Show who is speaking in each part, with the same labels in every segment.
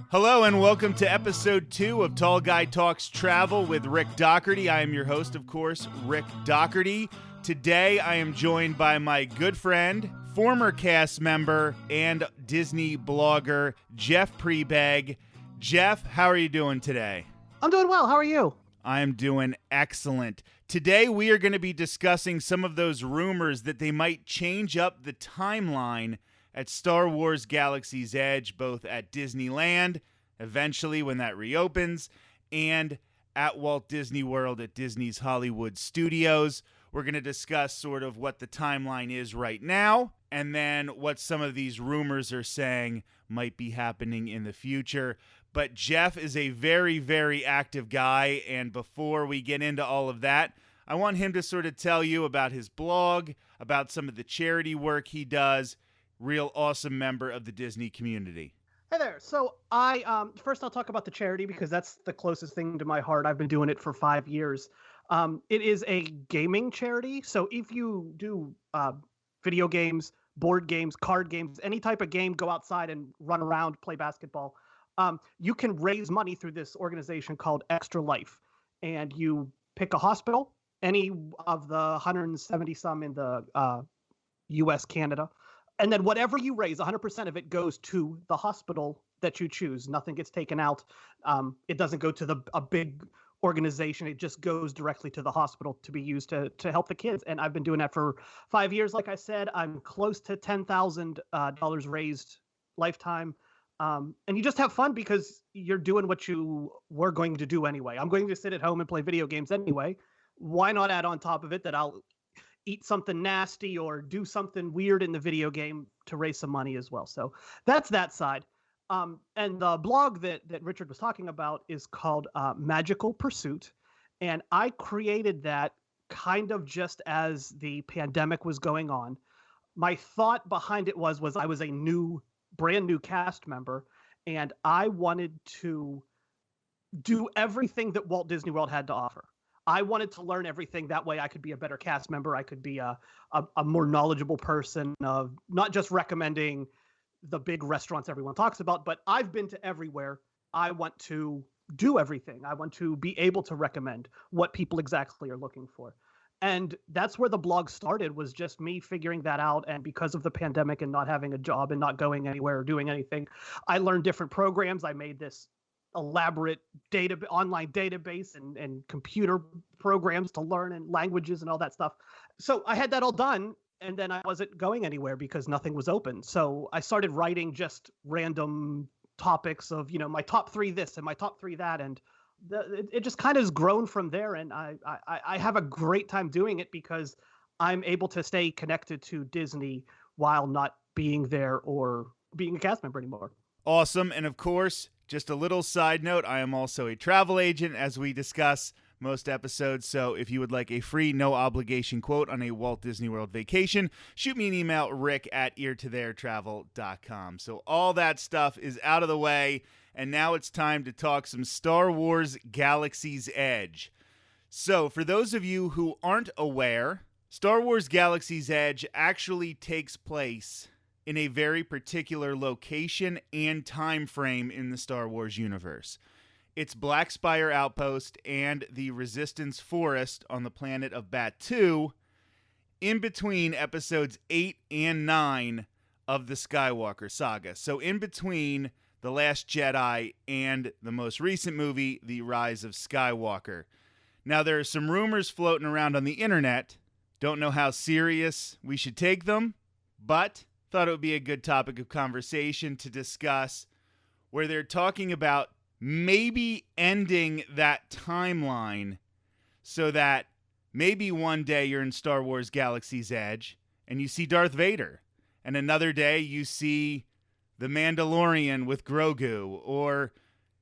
Speaker 1: Hello and welcome to episode 2 of Tall Guy Talks Travel with Rick Doherty. I am your host, of course, Rick Doherty. Today I am joined by my good friend, former cast member, and Disney blogger, Jeff Prebeg. Jeff, how are you doing today?
Speaker 2: I'm doing well. How are you?
Speaker 1: I am doing excellent. Today we are going to be discussing some of those rumors that they might change up the timeline at Star Wars Galaxy's Edge, both at Disneyland, eventually when that reopens, and at Walt Disney World at Disney's Hollywood Studios. We're going to discuss sort of what the timeline is right now, and then what some of these rumors are saying might be happening in the future. But Jeff is a very, very active guy, and before we get into all of that, I want him to sort of tell you about his blog, about some of the charity work he does. Real awesome member of the Disney community.
Speaker 2: Hey there. So first I'll talk about the charity because that's the closest thing to my heart. I've been doing it for 5 years. It is a gaming charity. So if you do video games, board games, card games, any type of game, go outside and run around, play basketball, you can raise money through this organization called Extra Life. And you pick a hospital, any of the 170 some in the U.S., Canada. And then whatever you raise, 100% of it goes to the hospital that you choose. Nothing gets taken out. It doesn't go to a big organization. It just goes directly to the hospital to be used to help the kids. And I've been doing that for 5 years. Like I said, I'm close to $10,000 raised lifetime. And you just have fun because you're doing what you were going to do anyway. I'm going to sit at home and play video games anyway. Why not add on top of it that I'll eat something nasty or do something weird in the video game to raise some money as well. So that's that side. And the blog that Richard was talking about is called Magical Pursuit. And I created that kind of just as the pandemic was going on. My thought behind it was I was a brand new cast member, and I wanted to do everything that Walt Disney World had to offer. I wanted to learn everything. That way I could be a better cast member. I could be a more knowledgeable person of not just recommending the big restaurants everyone talks about, but I've been to everywhere. I want to do everything. I want to be able to recommend what people exactly are looking for. And that's where the blog started, was just me figuring that out. And because of the pandemic and not having a job and not going anywhere or doing anything, I learned different programs. I made this elaborate online database and computer programs to learn and languages and all that stuff. So I had that all done, and then I wasn't going anywhere because nothing was open. So I started writing just random topics of, my top 3 this and my top 3 that. And it just kind of has grown from there. And I have a great time doing it because I'm able to stay connected to Disney while not being there or being a cast member anymore.
Speaker 1: Awesome. And of course, just a little side note, I am also a travel agent, as we discuss most episodes. So if you would like a free, no obligation quote on a Walt Disney World vacation, shoot me an email, rick@eartotheretravel.com. So all that stuff is out of the way, and now it's time to talk some Star Wars Galaxy's Edge. So for those of you who aren't aware, Star Wars Galaxy's Edge actually takes place in a very particular location and time frame in the Star Wars universe. It's Black Spire Outpost and the Resistance Forest on the planet of Batuu, in between episodes 8 and 9 of the Skywalker saga. So in between The Last Jedi and the most recent movie, The Rise of Skywalker. Now, there are some rumors floating around on the internet. Don't know how serious we should take them, but thought it would be a good topic of conversation to discuss, where they're talking about maybe ending that timeline so that maybe one day you're in Star Wars Galaxy's Edge and you see Darth Vader, and another day you see the Mandalorian with Grogu, or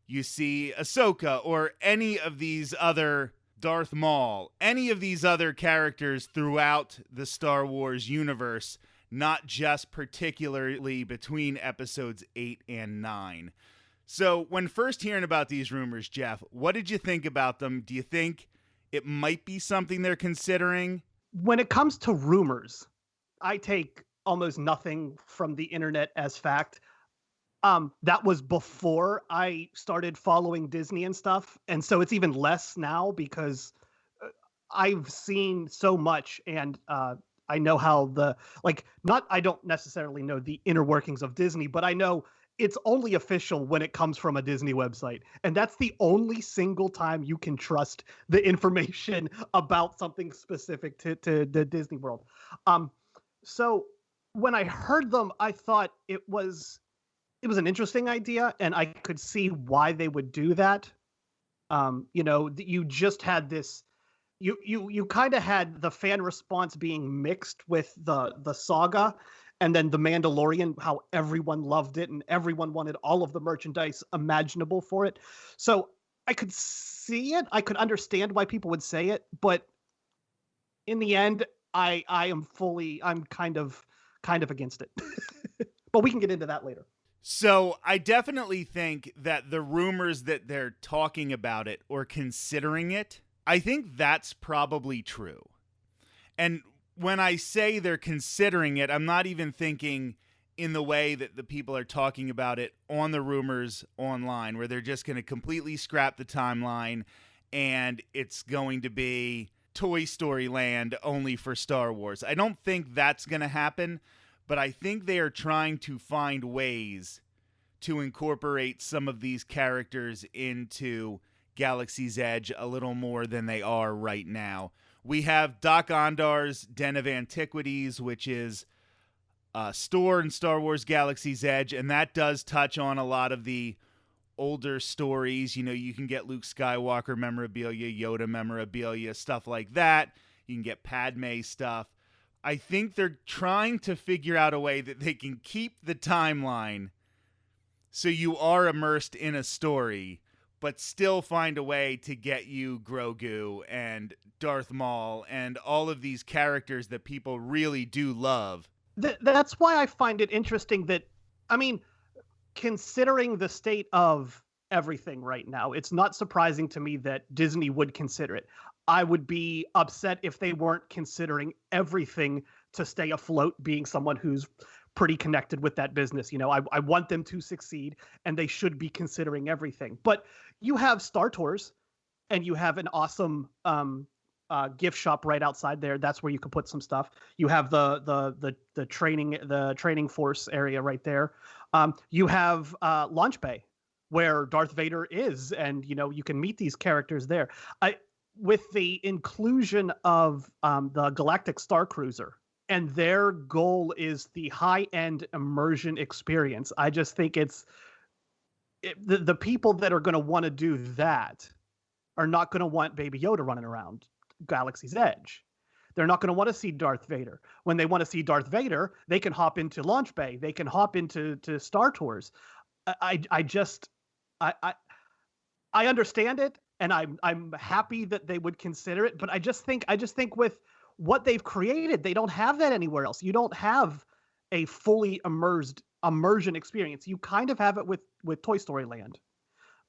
Speaker 1: you see Ahsoka, or any of these other Darth Maul, any of these other characters throughout the Star Wars universe, not just particularly between episodes 8 and 9. So when first hearing about these rumors, Jeff, what did you think about them? Do you think it might be something they're considering?
Speaker 2: When it comes to rumors, I take almost nothing from the internet as fact. That was before I started following Disney and stuff, and so it's even less now because I've seen so much, and I know how not I don't necessarily know the inner workings of Disney, but I know it's only official when it comes from a Disney website, and that's the only single time you can trust the information about something specific to the Disney World. So when I heard them, I thought it was an interesting idea, and I could see why they would do that. You just had this. You kind of had the fan response being mixed with the saga, and then the Mandalorian, how everyone loved it and everyone wanted all of the merchandise imaginable for it. So I could see it. I could understand why people would say it, but in the end, I'm kind of against it. But we can get into that later.
Speaker 1: So I definitely think that the rumors that they're talking about it or considering it, I think that's probably true. And when I say they're considering it, I'm not even thinking in the way that the people are talking about it on the rumors online, where they're just going to completely scrap the timeline and it's going to be Toy Story Land only for Star Wars. I don't think that's going to happen, but I think they are trying to find ways to incorporate some of these characters into Galaxy's Edge a little more than they are right now. We have Doc Ondar's Den of Antiquities, which is a store in Star Wars Galaxy's Edge, and that does touch on a lot of the older stories. You know, you can get Luke Skywalker memorabilia, Yoda memorabilia, stuff like that. You can get Padme stuff. I think they're trying to figure out a way that they can keep the timeline so you are immersed in a story, but still find a way to get you Grogu and Darth Maul and all of these characters that people really do love.
Speaker 2: That's why I find it interesting that, I mean, considering the state of everything right now, it's not surprising to me that Disney would consider it. I would be upset if they weren't considering everything to stay afloat, being someone who's pretty connected with that business. You know, I want them to succeed, and they should be considering everything. But you have Star Tours, and you have an awesome gift shop right outside there. That's where you can put some stuff. You have the training force area right there. You have Launch Bay, where Darth Vader is, and you can meet these characters there. With the inclusion of the Galactic Star Cruiser, and their goal is the high-end immersion experience. I just think the people that are going to want to do that are not going to want Baby Yoda running around Galaxy's Edge. They're not going to want to see Darth Vader. When they want to see Darth Vader, they can hop into Launch Bay. They can hop into Star Tours. I understand it, and I'm happy that they would consider it. But I just think with what they've created, they don't have that anywhere else. You don't have a fully immersion experience. You kind of have it with Toy Story Land.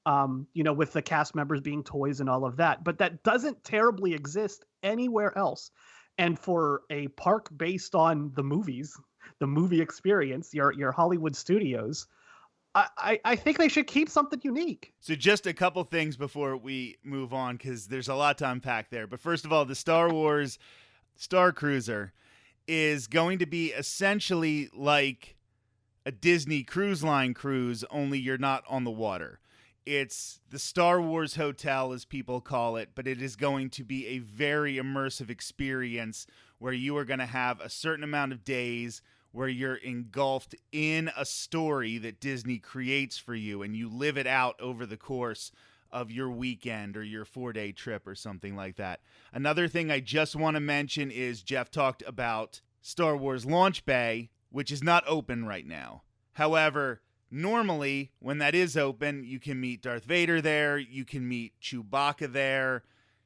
Speaker 2: With the cast members being toys and all of that, but that doesn't terribly exist anywhere else. And for a park based on the movies, the movie experience, your Hollywood studios, I think they should keep something unique.
Speaker 1: So just a couple things before we move on, because there's a lot to unpack there. But first of all, the Star Wars Star Cruiser is going to be essentially like a Disney Cruise Line cruise, only you're not on the water. It's the Star Wars Hotel, as people call it, but it is going to be a very immersive experience where you are going to have a certain amount of days where you're engulfed in a story that Disney creates for you, and you live it out over the course of your weekend or your 4-day trip or something like that. Another thing I just want to mention is Jeff talked about Star Wars Launch Bay, which is not open right now. However, normally, when that is open, you can meet Darth Vader there, you can meet Chewbacca there,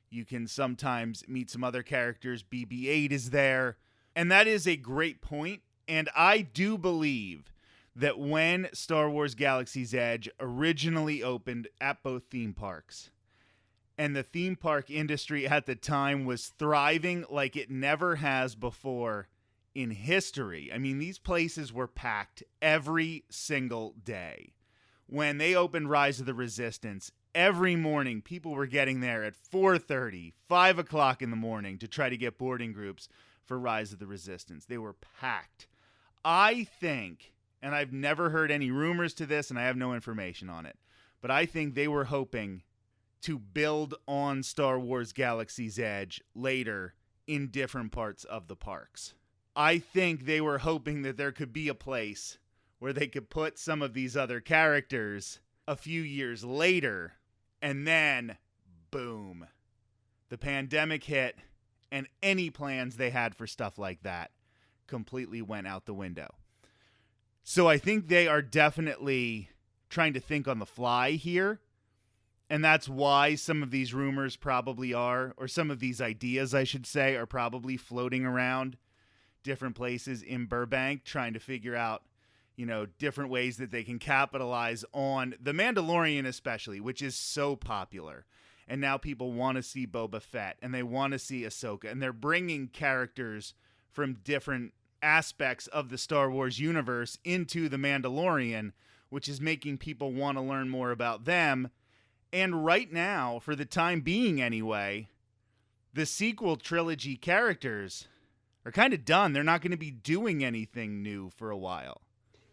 Speaker 1: you can sometimes meet some other characters, BB-8 is there, and that is a great point, and I do believe that when Star Wars Galaxy's Edge originally opened at both theme parks, and the theme park industry at the time was thriving like it never has before in history. I mean, these places were packed every single day. When they opened Rise of the Resistance, every morning people were getting there at 4:30, 5 o'clock in the morning to try to get boarding groups for Rise of the Resistance. They were packed. I think, and I've never heard any rumors to this and I have no information on it, but I think they were hoping to build on Star Wars Galaxy's Edge later in different parts of the parks. I think they were hoping that there could be a place where they could put some of these other characters a few years later, and then, boom, the pandemic hit, and any plans they had for stuff like that completely went out the window. So I think they are definitely trying to think on the fly here, and that's why some of these rumors probably are, or some of these ideas, I should say, are probably floating around different places in Burbank, trying to figure out, different ways that they can capitalize on The Mandalorian especially, which is so popular. And now people want to see Boba Fett, and they want to see Ahsoka, and they're bringing characters from different aspects of the Star Wars universe into The Mandalorian, which is making people want to learn more about them. And right now, for the time being anyway, the sequel trilogy characters are kind of done. They're not going to be doing anything new for a while.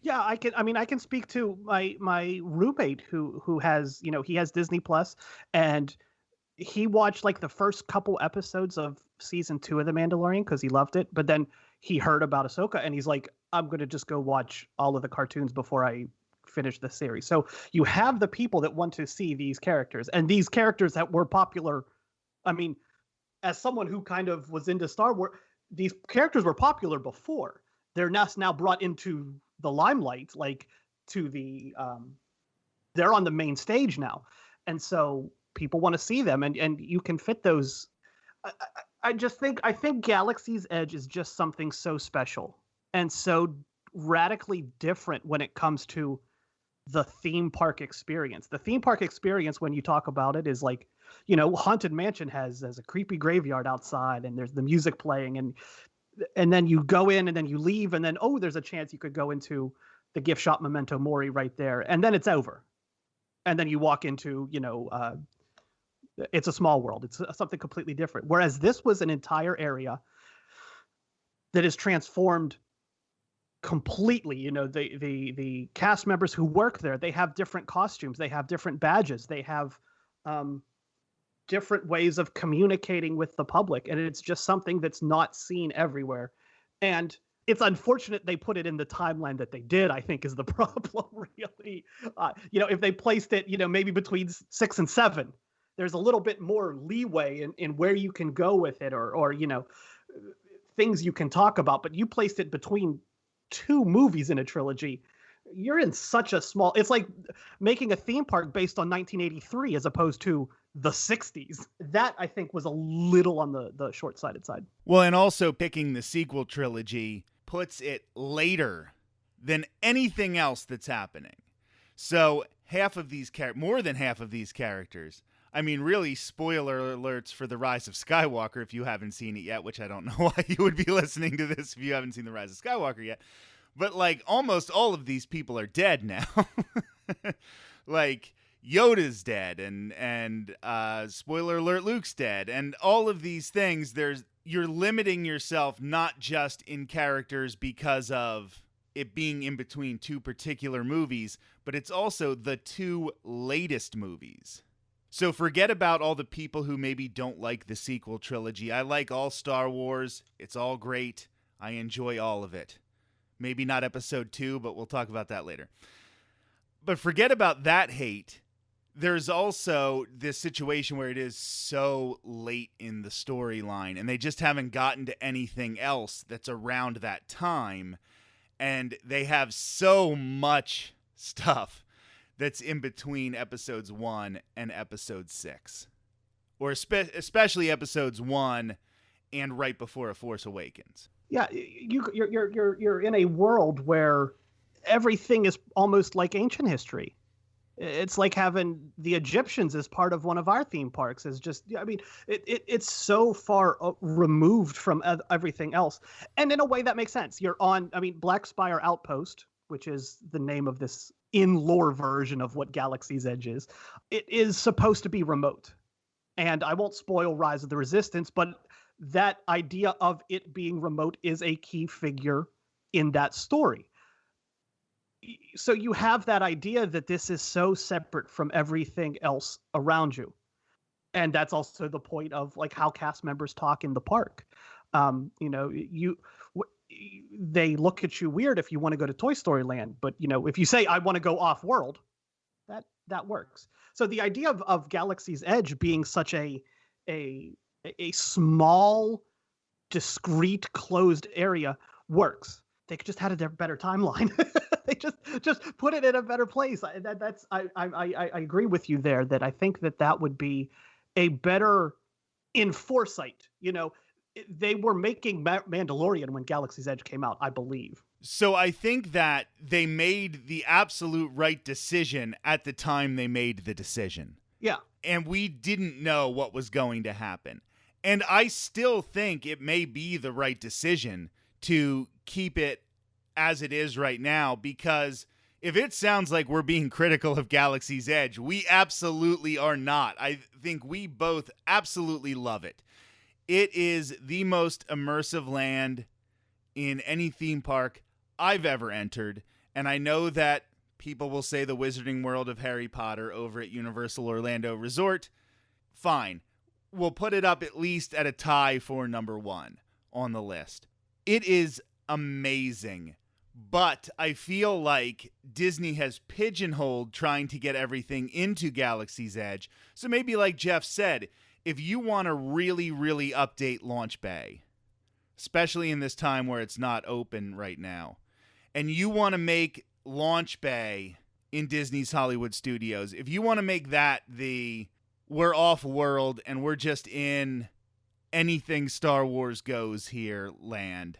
Speaker 2: Yeah, I can speak to my roommate who has, he has Disney Plus, and he watched like the first couple episodes of season 2 of The Mandalorian because he loved it. But then he heard about Ahsoka and he's like, I'm going to just go watch all of the cartoons before I finish the series. So you have the people that want to see these characters, and these characters that were popular. I mean, as someone who kind of was into Star Wars, these characters were popular before. They're now brought into the limelight, like to the they're on the main stage now, and so people want to see them, and you can fit those. I think Galaxy's Edge is just something so special and so radically different when it comes to the theme park experience. The theme park experience, when you talk about it, is like, Haunted Mansion has a creepy graveyard outside, and there's the music playing, and then you go in and then you leave, and then, there's a chance you could go into the gift shop Memento Mori right there, and then it's over. And then you walk into, It's a Small World. It's something completely different. Whereas this was an entire area that is transformed completely. The cast members who work there, they have different costumes, they have different badges, they have different ways of communicating with the public, and it's just something that's not seen everywhere. And it's unfortunate they put it in the timeline that they did, I think, is the problem, really. If they placed it, maybe between 6 and 7, there's a little bit more leeway in where you can go with it, or things you can talk about. But you placed it between 2 movies in a trilogy. You're in such a small... It's like making a theme park based on 1983 as opposed to the 60s. That, I think, was a little on the short-sighted side.
Speaker 1: Well, and also picking the sequel trilogy puts it later than anything else that's happening. So more than half of these characters... I mean, really, spoiler alerts for The Rise of Skywalker if you haven't seen it yet, which I don't know why you would be listening to this if you haven't seen The Rise of Skywalker yet. But, like, almost all of these people are dead now. Like, Yoda's dead, and spoiler alert, Luke's dead. And all of these things, you're limiting yourself not just in characters because of it being in between 2 particular movies, but it's also the 2 latest movies. So forget about all the people who maybe don't like the sequel trilogy. I like all Star Wars. It's all great. I enjoy all of it. Maybe not episode 2, but we'll talk about that later. But forget about that hate. There's also this situation where it is so late in the storyline, and they just haven't gotten to anything else that's around that time. And they have so much stuff that's in between episodes 1 and episode 6, or especially episodes 1 and right before A Force Awakens.
Speaker 2: Yeah, you're in a world where everything is almost like ancient history. It's like having the Egyptians as part of one of our theme parks. Is just, I mean, it's so far removed from everything else, and in a way that makes sense. You're on, I mean, Black Spire Outpost, which is the name of this in lore version of what Galaxy's Edge is. It is supposed to be remote, and I won't spoil Rise of the Resistance, but that idea of it being remote is a key figure in that story. So you have that idea that this is so separate from everything else around you. And that's also the point of like how cast members talk in the park. You know, they look at you weird if you want to go to Toy Story Land, but you know, if you say I want to go off world, that works. So the idea of Galaxy's Edge being such a small, discreet, closed area works. They could just had a better timeline. They just put it in a better place. I agree with you there that I think that would be a better in foresight. You know, they were making Mandalorian when Galaxy's Edge came out, I believe.
Speaker 1: So I think that they made the absolute right decision at the time they made the decision.
Speaker 2: Yeah.
Speaker 1: And we didn't know what was going to happen. And I still think it may be the right decision to keep it as it is right now, because if it sounds like we're being critical of Galaxy's Edge, we absolutely are not. I think we both absolutely love it. It is the most immersive land in any theme park I've ever entered, and I know that people will say the Wizarding World of Harry Potter over at Universal Orlando Resort. Fine. We'll put it up at least at a tie for number one on the list. It is amazing, but I feel like Disney has pigeonholed trying to get everything into Galaxy's Edge. So maybe like Jeff said, if you want to really, really update Launch Bay, especially in this time where it's not open right now, and you want to make Launch Bay in Disney's Hollywood Studios, if you want to make that we're off world and we're just in anything Star Wars goes here land,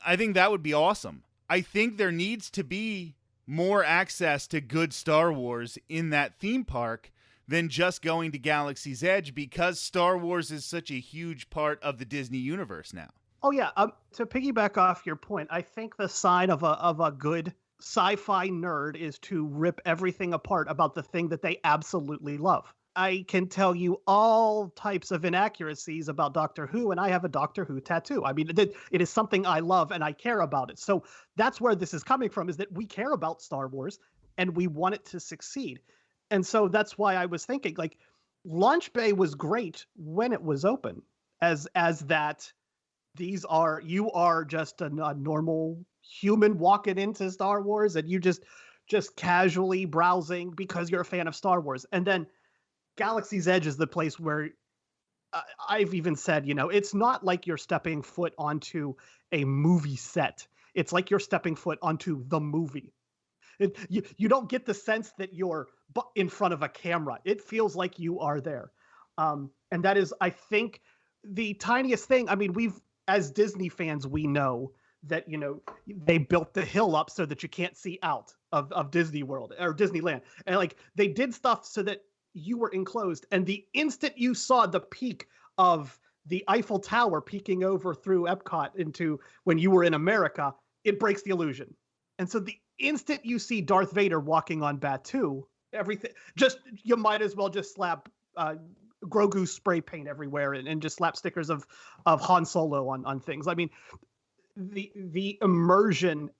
Speaker 1: I think that would be awesome. I think there needs to be more access to good Star Wars in that theme park than just going to Galaxy's Edge, because Star Wars is such a huge part of the Disney universe now.
Speaker 2: Oh yeah, to piggyback off your point, I think the sign of a good sci-fi nerd is to rip everything apart about the thing that they absolutely love. I can tell you all types of inaccuracies about Doctor Who, and I have a Doctor Who tattoo. I mean, it is something I love and I care about it. So that's where this is coming from, is that we care about Star Wars and we want it to succeed. And so that's why I was thinking, like, Launch Bay was great when it was open, as that you are just a normal human walking into Star Wars, and you just casually browsing because you're a fan of Star Wars. And then Galaxy's Edge is the place where I've even said, you know, it's not like you're stepping foot onto a movie set. It's like you're stepping foot onto the movie. You don't get the sense that you're in front of a camera. It feels like you are there. And that is, I think, the tiniest thing. I mean, as Disney fans, we know that, you know, they built the hill up so that you can't see out of Disney World or Disneyland. And like, they did stuff so that you were enclosed. And the instant you saw the peak of the Eiffel Tower peeking over through Epcot into when you were in America, it breaks the illusion. And so the instant you see Darth Vader walking on Batuu, everything, you might as well just slap Grogu spray paint everywhere and just slap stickers of Han Solo on things. I mean, the immersion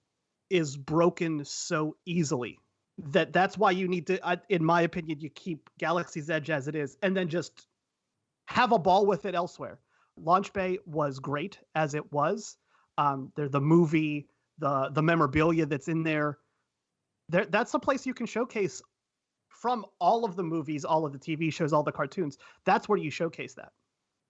Speaker 2: is broken so easily that's why you need to, in my opinion, you keep Galaxy's Edge as it is and then just have a ball with it elsewhere. Launch Bay was great as it was. The movie, the memorabilia that's in there, that's a place you can showcase from all of the movies, all of the TV shows, all the cartoons. That's where you showcase that.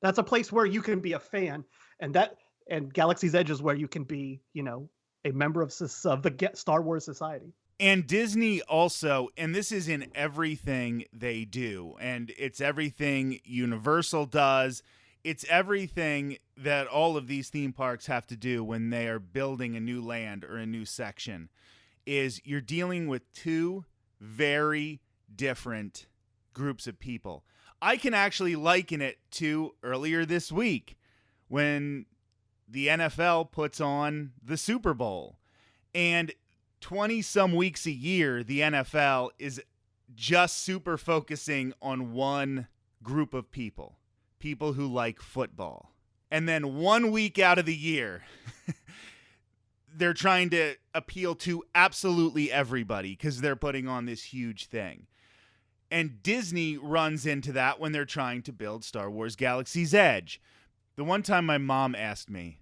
Speaker 2: That's a place where you can be a fan, and Galaxy's Edge is where you can be, you know, a member of the Star Wars Society.
Speaker 1: And Disney also, and this is in everything they do, and it's everything Universal does. It's everything that all of these theme parks have to do when they are building a new land or a new section, is you're dealing with two very different groups of people. I can actually liken it to earlier this week when the NFL puts on the Super Bowl. And 20 some weeks a year, the NFL is just super focusing on one group of people who like football. And then 1 week out of the year, they're trying to appeal to absolutely everybody because they're putting on this huge thing. And Disney runs into that when they're trying to build Star Wars Galaxy's Edge. The one time my mom asked me,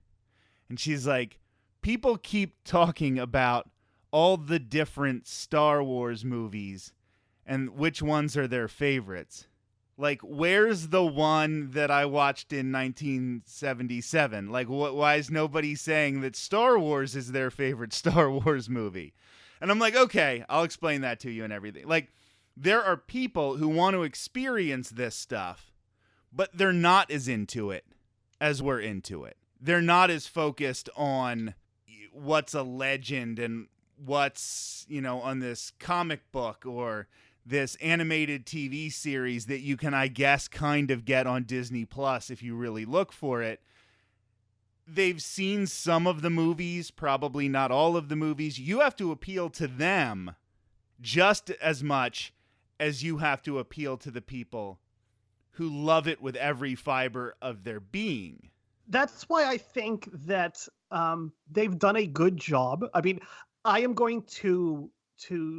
Speaker 1: and she's like, people keep talking about all the different Star Wars movies and which ones are their favorites. Like, where's the one that I watched in 1977? Like, why is nobody saying that Star Wars is their favorite Star Wars movie? And I'm like, okay, I'll explain that to you and everything. Like, there are people who want to experience this stuff, but they're not as into it as we're into it. They're not as focused on what's a legend and what's, on this comic book or this animated TV series that you can, I guess, kind of get on Disney Plus if you really look for it. They've seen some of the movies, probably not all of the movies. You have to appeal to them just as much as you have to appeal to the people who love it with every fiber of their being.
Speaker 2: That's why I think that they've done a good job. I mean, I am going to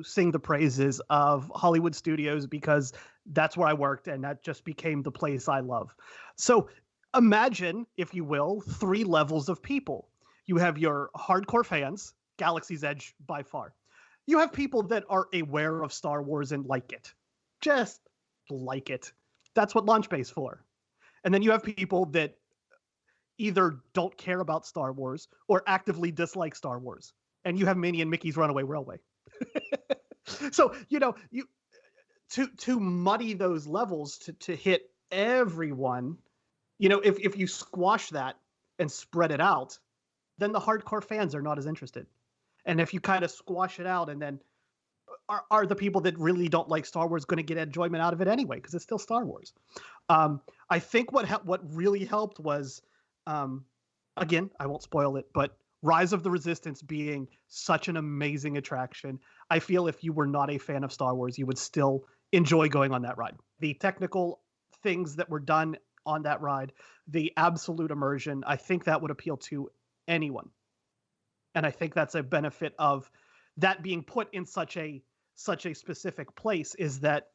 Speaker 2: sing the praises of Hollywood studios because that's where I worked and that just became the place I love. So imagine, if you will, 3 levels of people. You have your hardcore fans, Galaxy's Edge by far. You have people that are aware of Star Wars and like it. Just like it. That's what Launch Bay's for. And then you have people that either don't care about Star Wars or actively dislike Star Wars. And you have Minnie and Mickey's Runaway Railway. So, to muddy those levels to hit everyone, if you squash that and spread it out, then the hardcore fans are not as interested. And if you kind of squash it out, and then are the people that really don't like Star Wars going to get enjoyment out of it anyway? Because it's still Star Wars. I think what really helped was, again, I won't spoil it, but Rise of the Resistance being such an amazing attraction. I feel if you were not a fan of Star Wars, you would still enjoy going on that ride. The technical things that were done on that ride, the absolute immersion, I think that would appeal to anyone. And I think that's a benefit of that being put in such a specific place, is that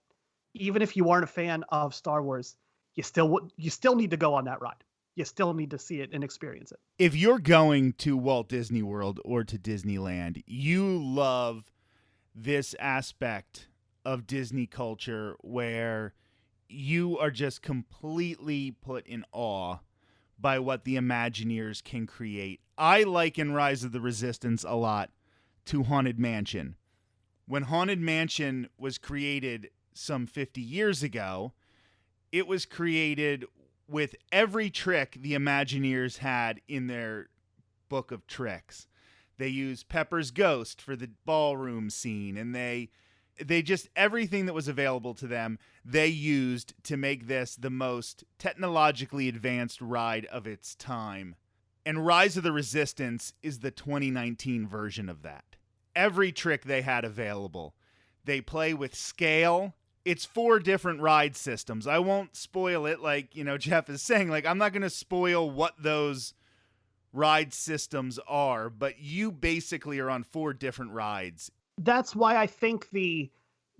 Speaker 2: even if you aren't a fan of Star Wars, you still need to go on that ride. You still need to see it and experience it.
Speaker 1: If you're going to Walt Disney World or to Disneyland, you love this aspect of Disney culture where you are just completely put in awe by what the Imagineers can create. I liken Rise of the Resistance a lot to Haunted Mansion. When Haunted Mansion was created some 50 years ago, it was created with every trick the Imagineers had in their book of tricks. They used Pepper's ghost for the ballroom scene, and they just, everything that was available to them, they used to make this the most technologically advanced ride of its time. And Rise of the Resistance is the 2019 version of that. Every trick they had available. They play with scale. It's 4 different ride systems. I won't spoil it, like, Jeff is saying. Like, I'm not going to spoil what those ride systems are, but you basically are on 4 different rides.
Speaker 2: That's why I think the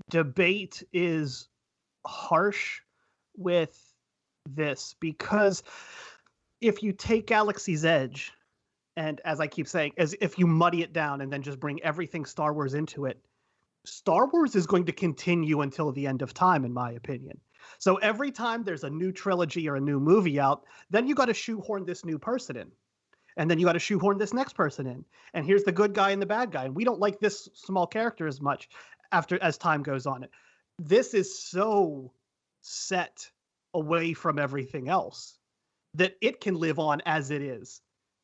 Speaker 2: debate is harsh with this, because if you take Galaxy's Edge, and as I keep saying, as if you muddy it down and then just bring everything Star Wars into it, Star Wars is going to continue until the end of time, in my opinion. So every time there's a new trilogy or a new movie out, then you got to shoehorn this new person in. And then you got to shoehorn this next person in. And here's the good guy and the bad guy. And we don't like this small character as much as time goes on. This is so set away from everything else that it can live on as it is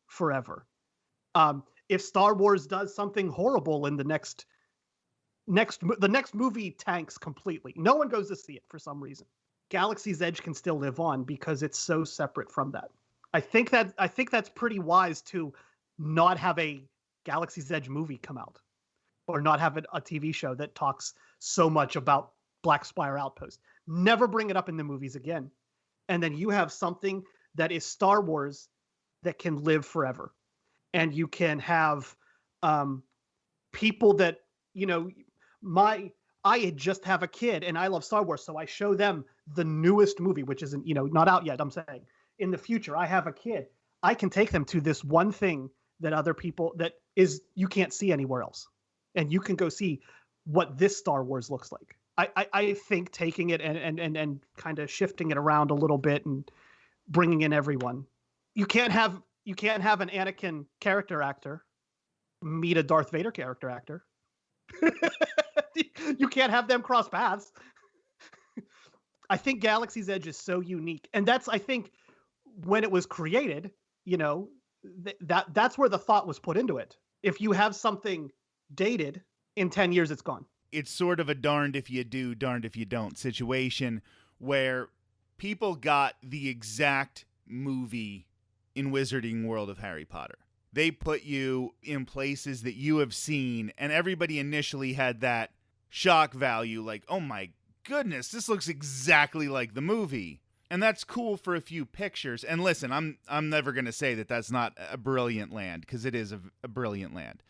Speaker 2: forever. If Star Wars does something horrible in the next the next movie tanks completely. No one goes to see it for some reason. Galaxy's Edge can still live on because it's so separate from that. I think that's pretty wise to not have a Galaxy's Edge movie come out, or not have a TV show that talks so much about Black Spire Outpost. Never bring it up in the movies again. And then you have something that is Star Wars that can live forever. And you can have people that, I just have a kid and I love Star Wars, so I show them the newest movie, which isn't, not out yet. I'm saying in the future, I have a kid. I can take them to this one thing that other people you can't see anywhere else. And you can go see what this Star Wars looks like. I think taking it and kind of shifting it around a little bit and bringing in everyone. You can't have an Anakin character actor meet a Darth Vader character actor. You can't have them cross paths. I think Galaxy's Edge is so unique, and that's, I think, when it was created, that's where the thought was put into it. If you have something dated, in 10 years it's gone.
Speaker 1: It's sort of a darned if you do, darned if you don't situation where people got the exact movie in Wizarding World of Harry Potter. They put you in places that you have seen, and everybody initially had that shock value, like, oh my goodness, this looks exactly like the movie. And that's cool for a few pictures. And listen, I'm never going to say that that's not a brilliant land, because it is a brilliant land.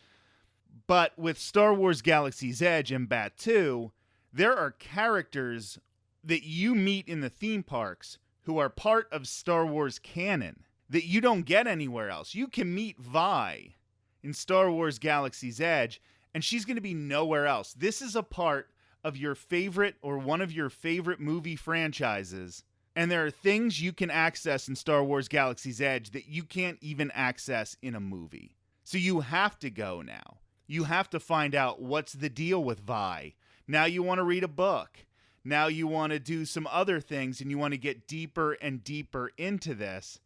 Speaker 1: But with Star Wars Galaxy's Edge and Batuu, there are characters that you meet in the theme parks who are part of Star Wars canon that you don't get anywhere else. You can meet Vi in Star Wars Galaxy's Edge, and she's going to be nowhere else. This is a part of your favorite or one of your favorite movie franchises, and there are things you can access in Star Wars Galaxy's Edge that you can't even access in a movie. So you have to go now. You have to find out what's the deal with Vi. Now you want to read a book. Now you want to do some other things, and you want to get deeper and deeper into this.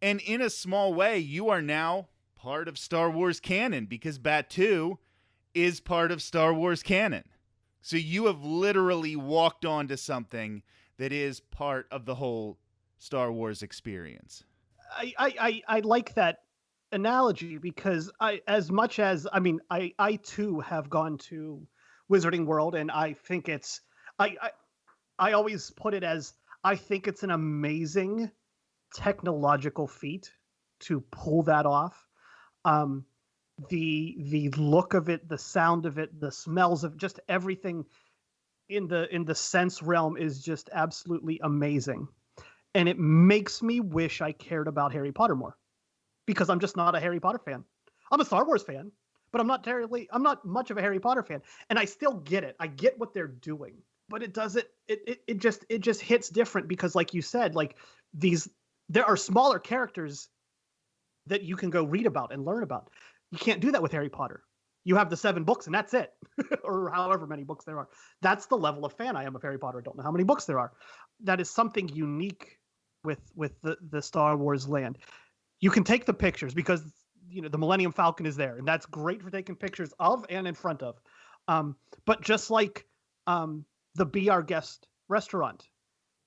Speaker 1: And in a small way, you are now part of Star Wars canon, because Batuu is part of Star Wars canon. So you have literally walked onto something that is part of the whole Star Wars experience.
Speaker 2: I like that analogy, because I too have gone to Wizarding World, and I think I always put it as, I think it's an amazing technological feat to pull that off. The look of it, the sound of it, the smells of just everything in the sense realm is just absolutely amazing. And it makes me wish I cared about Harry Potter more, because I'm just not a Harry Potter fan. I'm a Star Wars fan, but I'm not much of a Harry Potter fan. And I still get it. I get what they're doing, but it just hits different, because like you said, like there are smaller characters that you can go read about and learn about. You can't do that with Harry Potter. You have the 7 books and that's it, or however many books there are. That's the level of fan I am of Harry Potter. I don't know how many books there are. That is something unique with the Star Wars land. You can take the pictures, because the Millennium Falcon is there, and that's great for taking pictures of and in front of. But just like the Be Our Guest restaurant,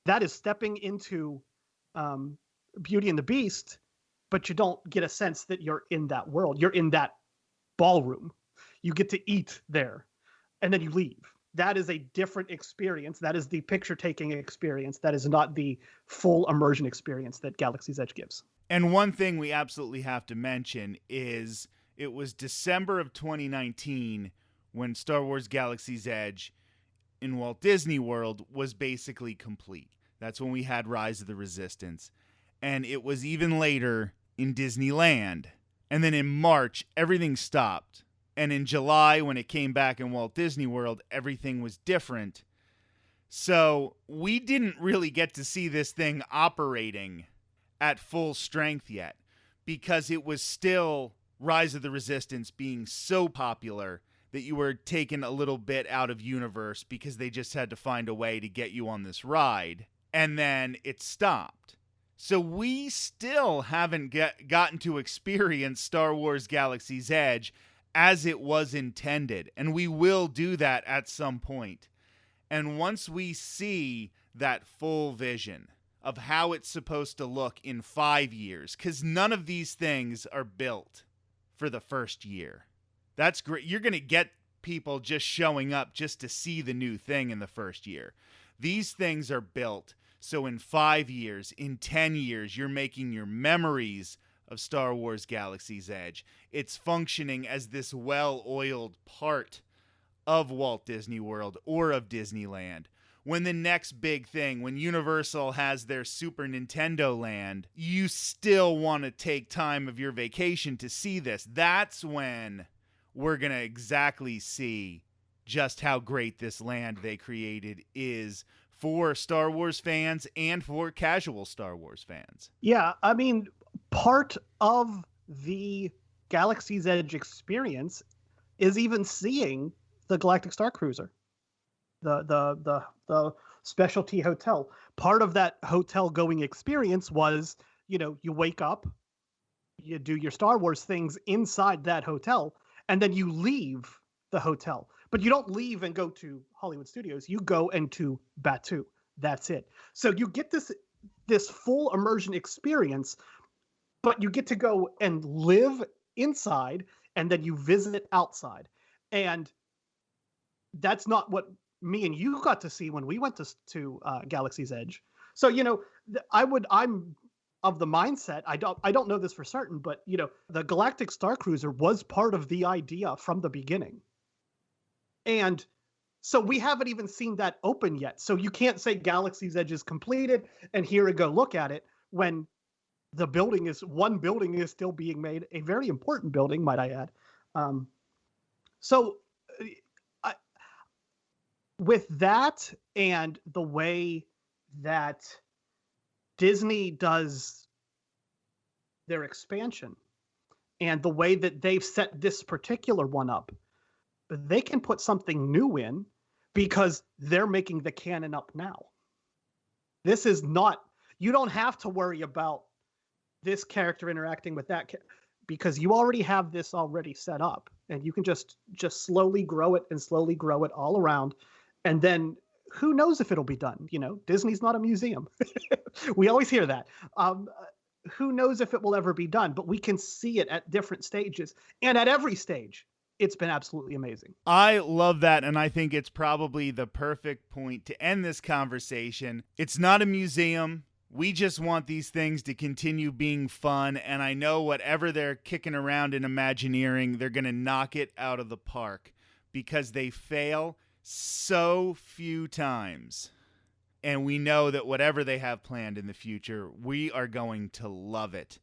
Speaker 2: that is stepping into Beauty and the Beast, but you don't get a sense that you're in that world. You're in that ballroom. You get to eat there, and then you leave. That is a different experience. That is the picture-taking experience. That is not the full immersion experience that Galaxy's Edge gives.
Speaker 1: And one thing we absolutely have to mention is it was December of 2019 when Star Wars Galaxy's Edge in Walt Disney World was basically complete. That's when we had Rise of the Resistance. And it was even later in Disneyland. And then in March, everything stopped. And in July, when it came back in Walt Disney World, everything was different. So we didn't really get to see this thing operating at full strength yet, because it was still Rise of the Resistance being so popular that you were taken a little bit out of universe, because they just had to find a way to get you on this ride. And then it stopped. So we still haven't gotten to experience Star Wars Galaxy's Edge as it was intended. And we will do that at some point. And once we see that full vision of how it's supposed to look in 5 years, because none of these things are built for the first year. That's great. You're going to get people just showing up just to see the new thing in the first year. These things are built so in 5 years, in 10 years, you're making your memories of Star Wars Galaxy's Edge. It's functioning as this well-oiled part of Walt Disney World or of Disneyland. When the next big thing, when Universal has their Super Nintendo Land, you still want to take time of your vacation to see this. That's when we're going to exactly see just how great this land they created is for Star Wars fans and for casual Star Wars fans.
Speaker 2: Yeah, I mean, part of the Galaxy's Edge experience is even seeing the Galactic Star Cruiser, the specialty hotel. Part of that hotel going experience was, you wake up, you do your Star Wars things inside that hotel, and then you leave the hotel. But you don't leave and go to Hollywood Studios. You go into Batuu. That's it. So you get this full immersion experience, but you get to go and live inside, and then you visit outside. And that's not what me and you got to see when we went to Galaxy's Edge. So, I'm of the mindset, I don't know this for certain, but, the Galactic Star Cruiser was part of the idea from the beginning. And so we haven't even seen that open yet. So you can't say Galaxy's Edge is completed and here we go look at it when one building is still being made, a very important building, might I add. With that and the way that Disney does their expansion and the way that they've set this particular one up, they can put something new in because they're making the canon up now. This is not, you don't have to worry about this character interacting with that because you already have this already set up, and you can just slowly grow it all around. And then who knows if it'll be done? Disney's not a museum. We always hear that. Who knows if it will ever be done, but we can see it at different stages, and at every stage. It's been absolutely amazing.
Speaker 1: I love that, and I think it's probably the perfect point to end this conversation. It's not a museum. We just want these things to continue being fun, and I know whatever they're kicking around in Imagineering, they're going to knock it out of the park because they fail so few times. And we know that whatever they have planned in the future, we are going to love it.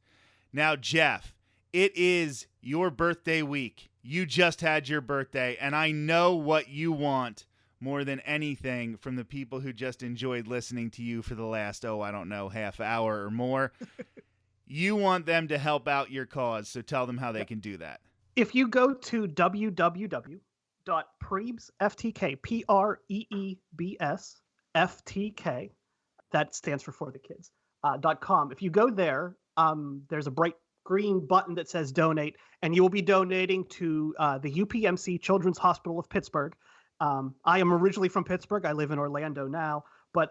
Speaker 1: Now, Jeff, it is your birthday week. You just had your birthday, and I know what you want more than anything from the people who just enjoyed listening to you for the last, half hour or more. You want them to help out your cause, so tell them how they can do that.
Speaker 2: If you go to www.prebes, P-R-E-E-B-S, FTK, that stands for the kids, .com. If you go there, there's a bright green button that says donate, and you will be donating to the UPMC Children's Hospital of Pittsburgh. I am originally from Pittsburgh. I live in Orlando now, but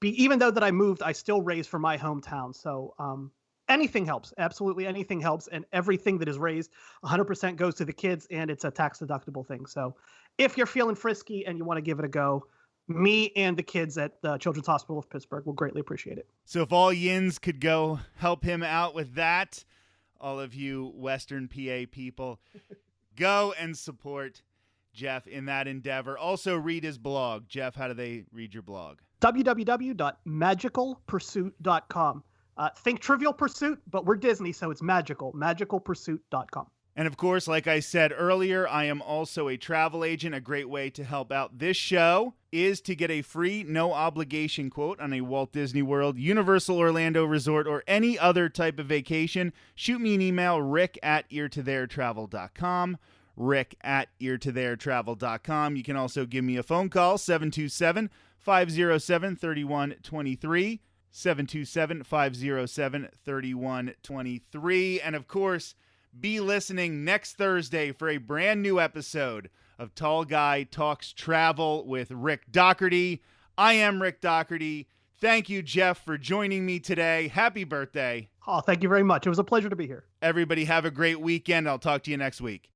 Speaker 2: even though that I moved, I still raise for my hometown. So anything helps. Absolutely anything helps, and everything that is raised 100% goes to the kids, and it's a tax-deductible thing. So if you're feeling frisky and you want to give it a go, me and the kids at the Children's Hospital of Pittsburgh will greatly appreciate it.
Speaker 1: So if all yins could go help him out with that, all of you Western PA people, go and support Jeff in that endeavor. Also read his blog. Jeff, how do they read your blog?
Speaker 2: www.magicalpursuit.com. Think Trivial Pursuit, but we're Disney, so it's magical. magicalpursuit.com.
Speaker 1: And of course, like I said earlier, I am also a travel agent. A great way to help out this show is to get a free, no obligation quote on a Walt Disney World, Universal Orlando Resort, or any other type of vacation. Shoot me an email, rick@eartotheretravel.com, rick@eartotheretravel.com. You can also give me a phone call, 727-507-3123, 727-507-3123. And of course, be listening next Thursday for a brand new episode of Tall Guy Talks Travel with Rick Doherty. I am Rick Doherty. Thank you, Jeff, for joining me today. Happy birthday.
Speaker 2: Oh, thank you very much. It was a pleasure to be here.
Speaker 1: Everybody have a great weekend. I'll talk to you next week.